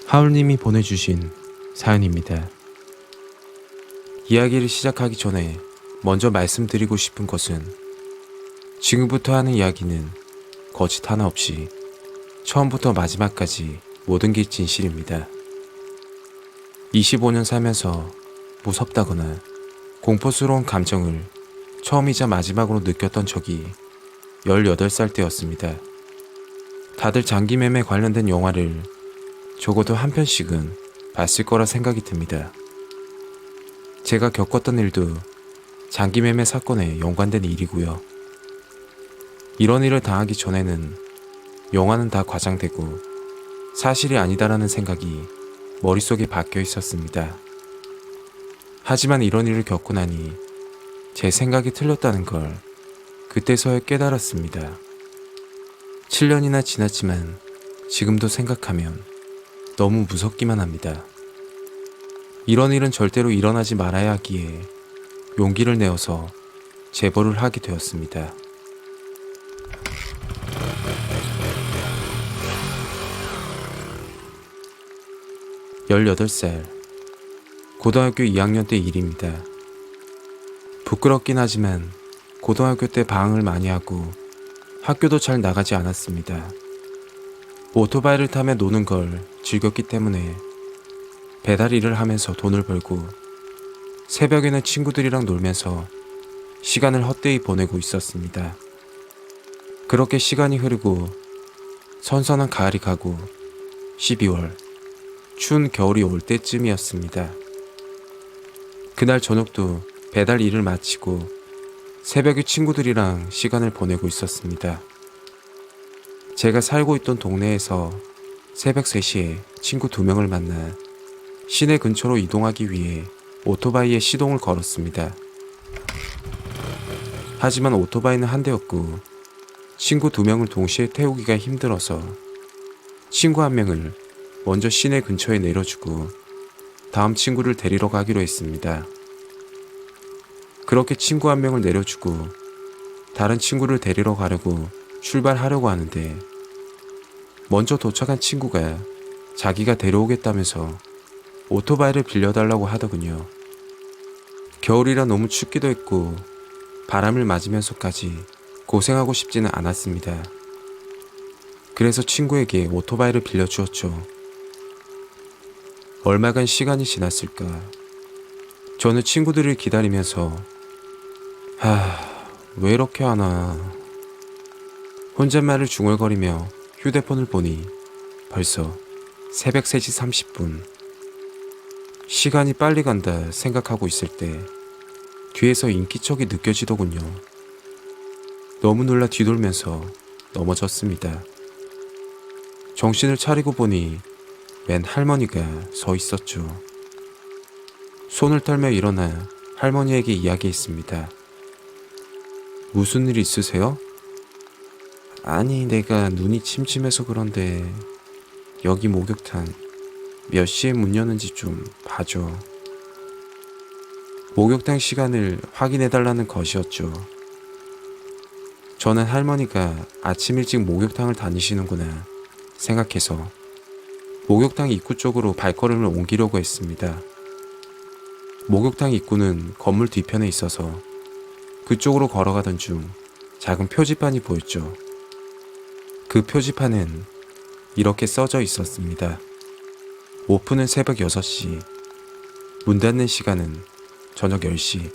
하울님이 보내주신 사연입니다. 이야기를 시작하기 전에 먼저 말씀드리고 싶은 것은 지금부터 하는 이야기는 거짓 하나 없이 처음부터 마지막까지 모든 게 진실입니다. 25년 살면서 무섭다거나 공포스러운 감정을 처음이자 마지막으로 느꼈던 적이 18살 때였습니다. 다들 장기매매 관련된 영화를 적어도 한 편씩은 봤을 거라 생각이 듭니다. 제가 겪었던 일도 장기매매 사건에 연관된 일이고요. 이런 일을 당하기 전에는 영화는 다 과장되고 사실이 아니다라는 생각이 머릿속에 박혀 있었습니다. 하지만 이런 일을 겪고 나니 제 생각이 틀렸다는 걸 그때서야 깨달았습니다. 7년이나 지났지만 지금도 생각하면 너무 무섭기만 합니다. 이런 일은 절대로 일어나지 말아야 하기에 용기를 내어서 제보를 하게 되었습니다. (18살) 고등학교 2학년 때 일입니다. 부끄럽긴 하지만 고등학교 때 방황을 많이 하고 학교도 잘 나가지 않았습니다. 오토바이를 타며 노는 걸 즐겼기 때문에 배달 일을 하면서 돈을 벌고 새벽에는 친구들이랑 놀면서 시간을 헛되이 보내고 있었습니다. 그렇게 시간이 흐르고 선선한 가을이 가고 12월 추운 겨울이 올 때쯤이었습니다. 그날 저녁도 배달 일을 마치고 새벽에 친구들이랑 시간을 보내고 있었습니다. 제가 살고 있던 동네에서 새벽 3시에 친구 2명을 만나 시내 근처로 이동하기 위해 오토바이에 시동을 걸었습니다. 하지만 오토바이는 한 대였고 친구 2명을 동시에 태우기가 힘들어서 친구 1명을 먼저 시내 근처에 내려주고 다음 친구를 데리러 가기로 했습니다. 그렇게 친구 1명을 내려주고 다른 친구를 데리러 가려고 출발하려고 하는데 먼저 도착한 친구가 자기가 데려오겠다면서 오토바이를 빌려달라고 하더군요. 겨울이라 너무 춥기도 했고 바람을 맞으면서까지 고생하고 싶지는 않았습니다. 그래서 친구에게 오토바이를 빌려주었죠. 얼마간 시간이 지났을까? 저는 친구들을 기다리면서 왜 이렇게 하나 혼잣말을 중얼거리며 휴대폰을 보니 벌써 새벽 3시 30분. 시간이 빨리 간다 생각하고 있을 때 뒤에서 인기척이 느껴지더군요. 너무 놀라 뒤돌면서 넘어졌습니다. 정신을 차리고 보니 웬 할머니가 서 있었죠. 손을 털며 일어나 할머니에게 이야기했습니다. 무슨 일 있으세요? 아니, 내가 눈이 침침해서 그런데 여기 목욕탕 몇 시에 문 여는지 좀 봐줘. 목욕탕 시간을 확인해달라는 것이었죠. 저는 할머니가 아침 일찍 목욕탕을 다니시는구나 생각해서 목욕탕 입구 쪽으로 발걸음을 옮기려고 했습니다. 목욕탕 입구는 건물 뒤편에 있어서 그쪽으로 걸어가던 중 작은 표지판이 보였죠. 그 표지판엔 이렇게 써져 있었습니다. 오픈은 새벽 6시, 문 닫는 시간은 저녁 10시.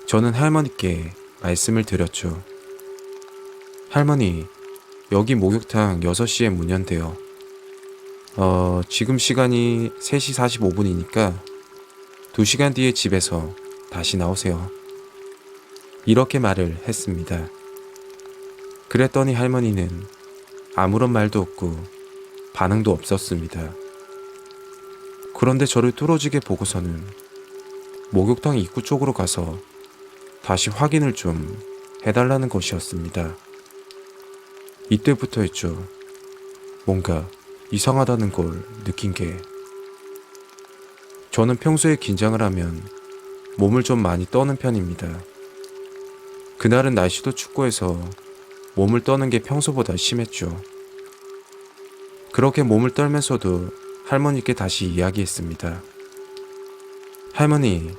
저는 할머니께 말씀을 드렸죠. 할머니, 여기 목욕탕 6시에 문 연대요. 지금 시간이 3시 45분이니까 2시간 뒤에 집에서 다시 나오세요. 이렇게 말을 했습니다. 그랬더니 할머니는 아무런 말도 없고 반응도 없었습니다. 그런데 저를 뚫어지게 보고서는 목욕탕 입구 쪽으로 가서 다시 확인을 좀 해달라는 것이었습니다. 이때부터였죠. 뭔가 이상하다는 걸 느낀 게. 저는 평소에 긴장을 하면 몸을 좀 많이 떠는 편입니다. 그날은 날씨도 춥고 해서 몸을 떠는 게 평소보다 심했죠. 그렇게 몸을 떨면서도 할머니께 다시 이야기했습니다. 할머니,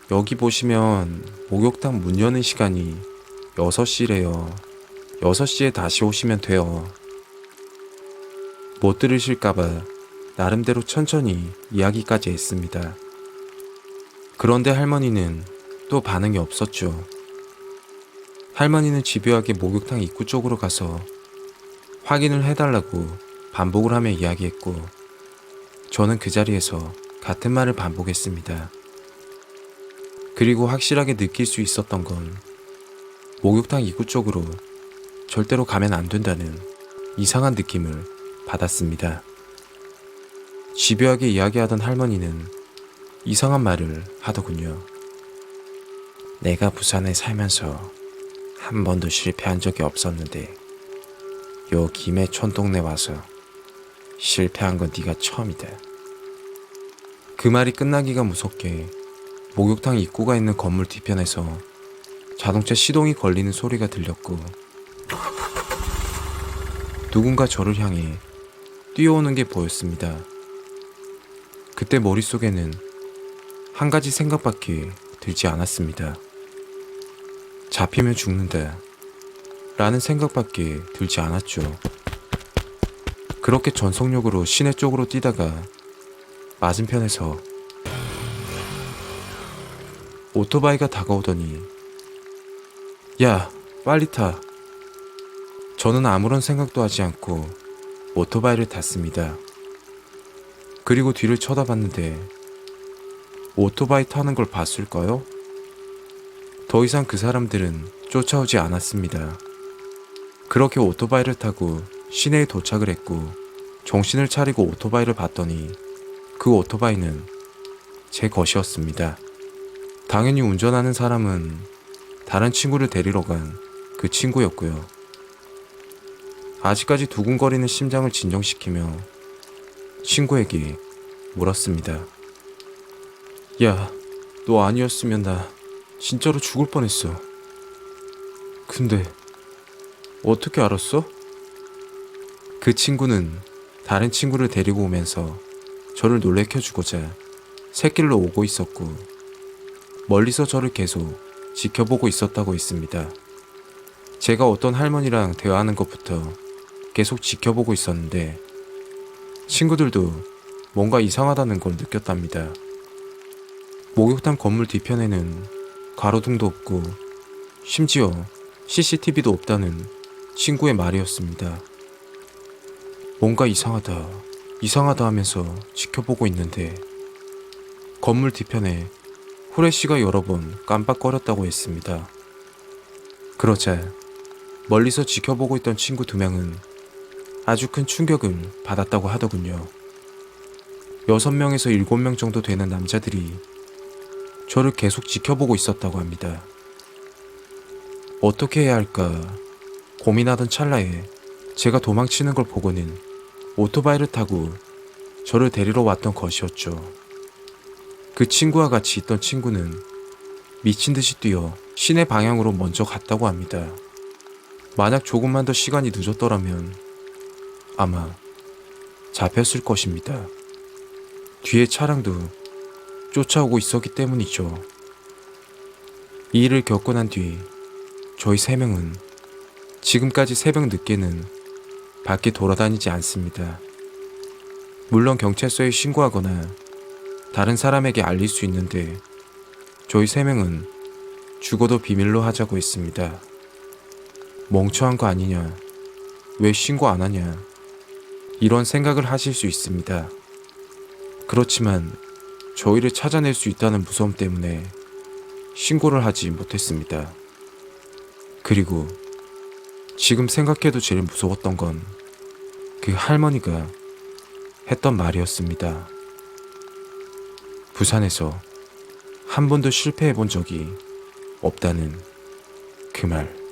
여기 보시면 목욕탕 문 여는 시간이 6시래요. 6시에 다시 오시면 돼요. 못 들으실까봐 나름대로 천천히 이야기까지 했습니다. 그런데 할머니는 또 반응이 없었죠. 할머니는 집요하게 목욕탕 입구 쪽으로 가서 확인을 해달라고 반복을 하며 이야기했고, 저는 그 자리에서 같은 말을 반복했습니다. 그리고 확실하게 느낄 수 있었던 건 목욕탕 입구 쪽으로 절대로 가면 안 된다는 이상한 느낌을 받았습니다. 집요하게 이야기하던 할머니는 이상한 말을 하더군요. 내가 부산에 살면서 한 번도 실패한 적이 없었는데 요 김해촌 동네 와서 실패한 건 네가 처음이다. 그 말이 끝나기가 무섭게 목욕탕 입구가 있는 건물 뒤편에서 자동차 시동이 걸리는 소리가 들렸고, 누군가 저를 향해 뛰어오는 게 보였습니다. 그때 머릿속에는 한 가지 생각밖에 들지 않았습니다. 잡히면 죽는다 라는 생각밖에 들지 않았죠. 그렇게 전속력으로 시내 쪽으로 뛰다가 맞은편에서 오토바이가 다가오더니 야, 빨리 타. 저는 아무런 생각도 하지 않고 오토바이를 탔습니다. 그리고 뒤를 쳐다봤는데 오토바이 타는 걸 봤을까요? 더 이상 그 사람들은 쫓아오지 않았습니다. 그렇게 오토바이를 타고 시내에 도착을 했고, 정신을 차리고 오토바이를 봤더니 그 오토바이는 제 것이었습니다. 당연히 운전하는 사람은 다른 친구를 데리러 간 그 친구였고요. 아직까지 두근거리는 심장을 진정시키며 친구에게 물었습니다. 야, 너 아니었으면 나 진짜로 죽을 뻔했어. 근데 어떻게 알았어? 그 친구는 다른 친구를 데리고 오면서 저를 놀래켜주고자 새길로 오고 있었고, 멀리서 저를 계속 지켜보고 있었다고 했습니다. 제가 어떤 할머니랑 대화하는 것부터 계속 지켜보고 있었는데 친구들도 뭔가 이상하다는 걸 느꼈답니다. 목욕탕 건물 뒤편에는 가로등도 없고 심지어 CCTV도 없다는 친구의 말이었습니다. 뭔가 이상하다 하면서 지켜보고 있는데 건물 뒤편에 후레쉬가 여러 번 깜빡거렸다고 했습니다. 그러자 멀리서 지켜보고 있던 친구 2명은 아주 큰 충격을 받았다고 하더군요. 6명에서 7명 정도 되는 남자들이 저를 계속 지켜보고 있었다고 합니다. 어떻게 해야 할까 고민하던 찰나에 제가 도망치는 걸 보고는 오토바이를 타고 저를 데리러 왔던 것이었죠. 그 친구와 같이 있던 친구는 미친 듯이 뛰어 시내 방향으로 먼저 갔다고 합니다. 만약 조금만 더 시간이 늦었더라면 아마 잡혔을 것입니다. 뒤에 차량도 쫓아오고 있었기 때문이죠. 이 일을 겪고 난 뒤 저희 3명은 지금까지 새벽 늦게는 밖에 돌아다니지 않습니다. 물론 경찰서에 신고하거나 다른 사람에게 알릴 수 있는데 저희 3명은 죽어도 비밀로 하자고 했습니다. 멍청한 거 아니냐, 왜 신고 안 하냐, 이런 생각을 하실 수 있습니다. 그렇지만 저희를 찾아낼 수 있다는 무서움 때문에 신고를 하지 못했습니다. 그리고 지금 생각해도 제일 무서웠던 건 그 할머니가 했던 말이었습니다. 부산에서 한 번도 실패해 본 적이 없다는 그 말.